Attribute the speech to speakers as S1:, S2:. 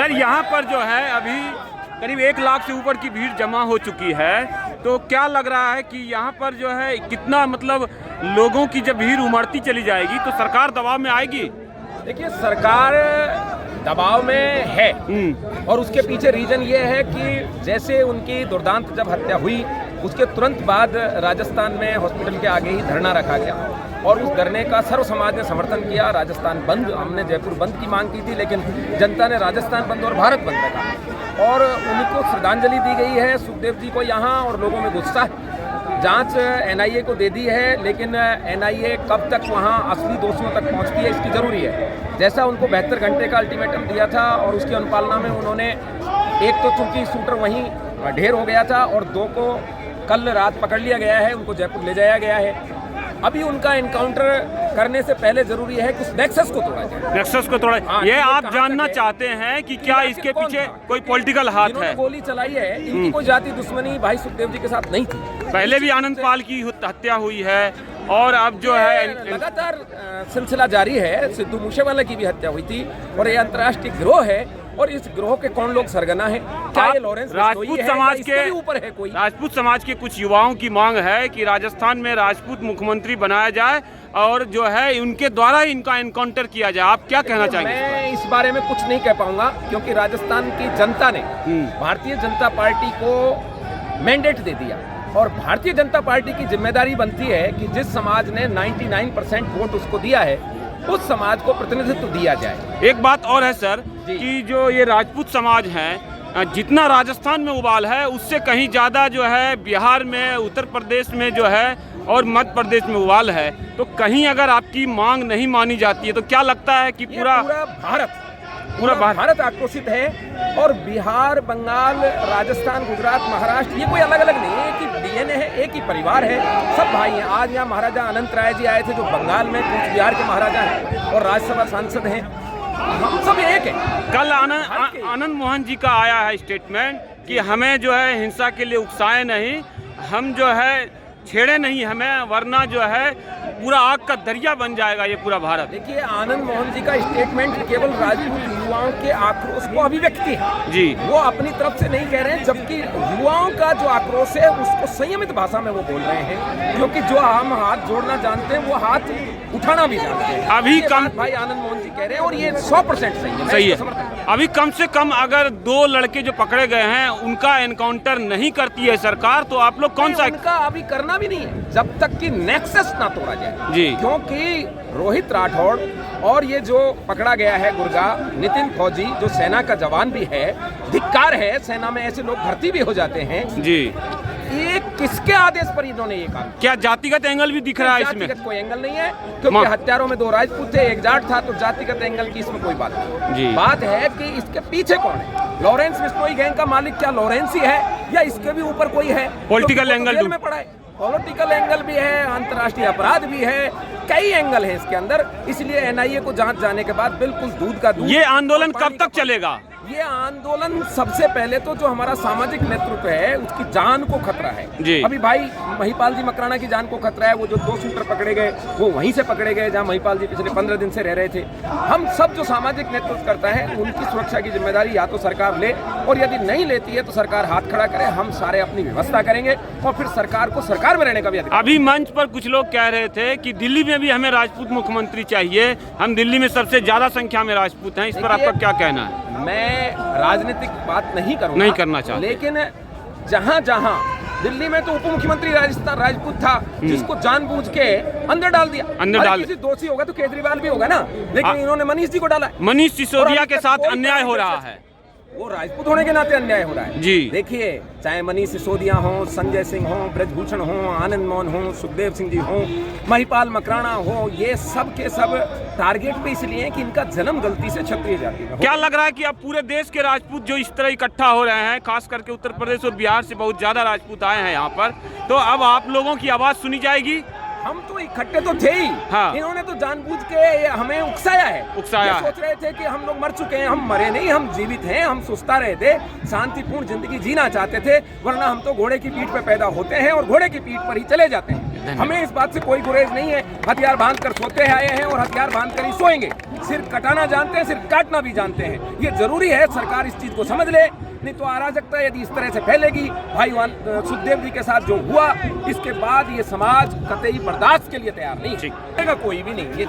S1: Sir यहाँ पर जो है अभी करीब 1 लाख से ऊपर की भीड़ जमा हो चुकी है, तो क्या लग रहा है कि यहाँ पर जो है कितना मतलब लोगों की जब भीड़ उमड़ती चली जाएगी तो सरकार दबाव में आएगी?
S2: देखिए, सरकार दबाव में है और उसके पीछे रीजन ये है कि जैसे उनकी दुर्दांत जब हत्या हुई उसके तुरंत बाद राजस्थान में हॉस्पिटल के आगे ही धरना रखा गया और उस धरने का सर्व समाज ने समर्थन किया। राजस्थान बंद, हमने जयपुर बंद की मांग की थी, लेकिन जनता ने राजस्थान बंद और भारत बंद रखा और उनको श्रद्धांजलि दी गई है सुखदेव जी को यहाँ, और लोगों में गुस्सा है। जांच एनआईए को दे दी है, लेकिन एनआईए कब तक वहाँ असली दोषियों तक पहुँचती है इसकी जरूरी है। जैसा उनको 72 घंटे का अल्टीमेटम दिया था और उसकी अनुपालना में उन्होंने एक तो चूंकि शूटर वहीं ढेर हो गया था और 2 को कल रात पकड़ लिया गया है, उनको जयपुर ले जाया गया है। अभी उनका एनकाउंटर करने से पहले जरूरी है कि उस नेक्सस को तोड़ा जाए।
S1: नेक्सस को तोड़ा, ये आप जानना चाहते हैं कि क्या इसके पीछे कोई पॉलिटिकल हाथ है?
S2: गोली चलाई है, इनकी कोई जाति दुश्मनी भाई सुखदेव जी के साथ नहीं थी।
S1: पहले भी आनंद पाल की हत्या हुई है और अब जो है
S2: लगातार सिलसिला जारी है। सिद्धू मूसेवाला की भी हत्या हुई थी और ये अंतर्राष्ट्रीय गिरोह है और इस गिरोह के कौन लोग सरगना है? क्या ये लॉरेंस
S1: राजपूत समाज के
S2: ऊपर है? कोई
S1: राजपूत समाज के कुछ युवाओं की मांग है कि राजस्थान में राजपूत मुख्यमंत्री बनाया जाए और जो है उनके द्वारा इनका एनकाउंटर किया जाए। आप क्या कहना चाहेंगे?
S2: मैं इस बारे में कुछ नहीं कह पाऊंगा क्योंकि राजस्थान की जनता ने भारतीय जनता पार्टी को मैंडेट दे दिया और भारतीय जनता पार्टी की जिम्मेदारी बनती है कि जिस समाज ने 99% वोट उसको दिया है उस समाज को प्रतिनिधित्व दिया जाए।
S1: एक बात और है सर कि जो ये राजपूत समाज है, जितना राजस्थान में उबाल है उससे कहीं ज़्यादा जो है बिहार में, उत्तर प्रदेश में जो है और मध्य प्रदेश में उबाल है। तो कहीं अगर आपकी मांग नहीं मानी जाती है तो क्या लगता है कि पूरा भारत
S2: आक्रोशित है और बिहार, बंगाल, राजस्थान, गुजरात, महाराष्ट्र, ये कोई अलग अलग नहीं है, एक ही डीएनए है, एक ही परिवार है, सब भाई हैं। आज यहाँ महाराजा अनंत राय जी आए थे जो बंगाल में कूच बिहार के महाराजा हैं और राज्यसभा सांसद हैं। हम सब एक हैं।
S1: कल आनंद मोहन जी का आया है स्टेटमेंट कि हमें जो है हिंसा के लिए उकसाए नहीं, हम जो है छेड़े नहीं हमें, वरना जो है पूरा आग का दरिया बन जाएगा ये पूरा भारत।
S2: देखिए, आनंद मोहन जी का स्टेटमेंट केवल राजपूत युवाओं के आक्रोश को अभिव्यक्ति है
S1: जी, वो
S2: अपनी तरफ से नहीं कह रहे हैं, जबकि युवाओं का जो आक्रोश है उसको संयमित भाषा में वो बोल रहे हैं, क्योंकि जो हम हाथ जोड़ना जानते हैं वो हाथ उठाना भी जानते हैं।
S1: अभी कम
S2: भाई आनंद मोहन जी कह रहे हैं और ये 100% सही है।
S1: अभी कम से कम अगर 2 लड़के जो पकड़े गए हैं उनका एनकाउंटर नहीं करती है सरकार तो आप लोग कौन सा?
S2: उनका अभी करना भी नहीं है जब तक कि नेक्सस ना तोड़ा जाए
S1: जी,
S2: क्योंकि रोहित राठौड़ और ये जो पकड़ा गया है गुर्गा नितिन फौजी जो सेना का जवान भी है, धिक्कार है, सेना में ऐसे लोग भर्ती भी हो जाते हैं
S1: जी।
S2: ये किसके आदेश पर इन्होंने ये कहा?
S1: क्या जातिगत एंगल भी दिख रहा है इसमें?
S2: जातिगत कोई एंगल नहीं है क्योंकि हत्यारों में 2 राजपूत थे, 1 जाट था, तो जातिगत एंगल की इसमें कोई बात नहीं। बात है कि इसके पीछे कौन है? लॉरेंस बिश्नोई गैंग का मालिक क्या लॉरेंस ही है या इसके भी ऊपर कोई है?
S1: पॉलिटिकल एंगल
S2: में पड़ा है, पॉलिटिकल एंगल भी है, अंतर्राष्ट्रीय अपराध भी है, कई एंगल है इसके अंदर। इसलिए एनआईए को जांच जाने के बाद बिल्कुल दूध का दूध।
S1: ये आंदोलन कब तक चलेगा?
S2: ये आंदोलन सबसे पहले तो जो हमारा सामाजिक नेतृत्व है उसकी जान को खतरा है
S1: जी।
S2: अभी भाई महिपाल जी मकराना की जान को खतरा है। वो जो 2 शूटर पकड़े गए वो वहीं से पकड़े गए जहां महिपाल जी पिछले 15 दिन से रह रहे थे। हम सब जो सामाजिक नेतृत्व करता है उनकी सुरक्षा की जिम्मेदारी या तो सरकार ले और यदि नहीं लेती है तो सरकार हाथ खड़ा करे। हम सारे अपनी व्यवस्था करेंगे और फिर सरकार को सरकार में रहने का भी अधिकार।
S1: अभी मंच पर कुछ लोग कह रहे थे कि दिल्ली में भी हमें राजपूत मुख्यमंत्री चाहिए, हम दिल्ली में सबसे ज्यादा संख्या में राजपूत हैं, इस पर आपका क्या कहना है?
S2: मैं राजनीतिक बात नहीं करूंगा,
S1: नहीं करना चाहता,
S2: लेकिन जहां जहां दिल्ली में तो उप मुख्यमंत्री राजस्थान राजपूत था जिसको जानबूझ के अंदर डाल दिया। किसी दोषी होगा तो केजरीवाल भी होगा ना, लेकिन इन्होंने मनीष जी को डाला।
S1: मनीष सिसोदिया के साथ अन्याय हो रहा है,
S2: वो राजपूत होने के नाते अन्याय हो रहा है
S1: जी।
S2: देखिए, चाहे मनीष सिसोदिया हो, संजय सिंह हो, ब्रजभूषण हो, आनंद मोहन हो, सुखदेव सिंह जी हो, महिपाल मकराना हो, ये सब के सब टारगेट पे इसलिए है कि इनका जन्म गलती से क्षत्रिय जाति में।
S1: क्या लग रहा है कि अब पूरे देश के राजपूत जो इस तरह इकट्ठा हो रहे हैं, खास करके उत्तर प्रदेश और बिहार से बहुत ज्यादा राजपूत आए हैं यहाँ पर, तो अब आप लोगों की आवाज सुनी जाएगी?
S2: हम तो इकट्ठे तो थे ही, इन्होंने तो जानबूझ के हमें उकसाया है। सोच रहे थे कि हम लोग मर चुके हैं, हम मरे नहीं, हम जीवित हैं, हम सुस्ता रहे थे, शांतिपूर्ण जिंदगी जीना चाहते थे, वरना हम तो घोड़े की पीठ पे पैदा होते हैं और घोड़े की पीठ पर ही चले जाते हैं। हमें इस बात से कोई गुरेज नहीं है। हथियार बांध कर सोते आए हैं और हथियार बांध कर ही सोएंगे। सिर कटाना जानते हैं, सिर काटना भी जानते हैं। ये जरूरी है सरकार इस चीज को समझ ले, नहीं तो अराजकता यदि इस तरह से फैलेगी, भाई सुखदेव जी के साथ जो हुआ, इसके बाद ये समाज कतई बर्दाश्त के लिए तैयार नहीं है, कोई भी नहीं। ये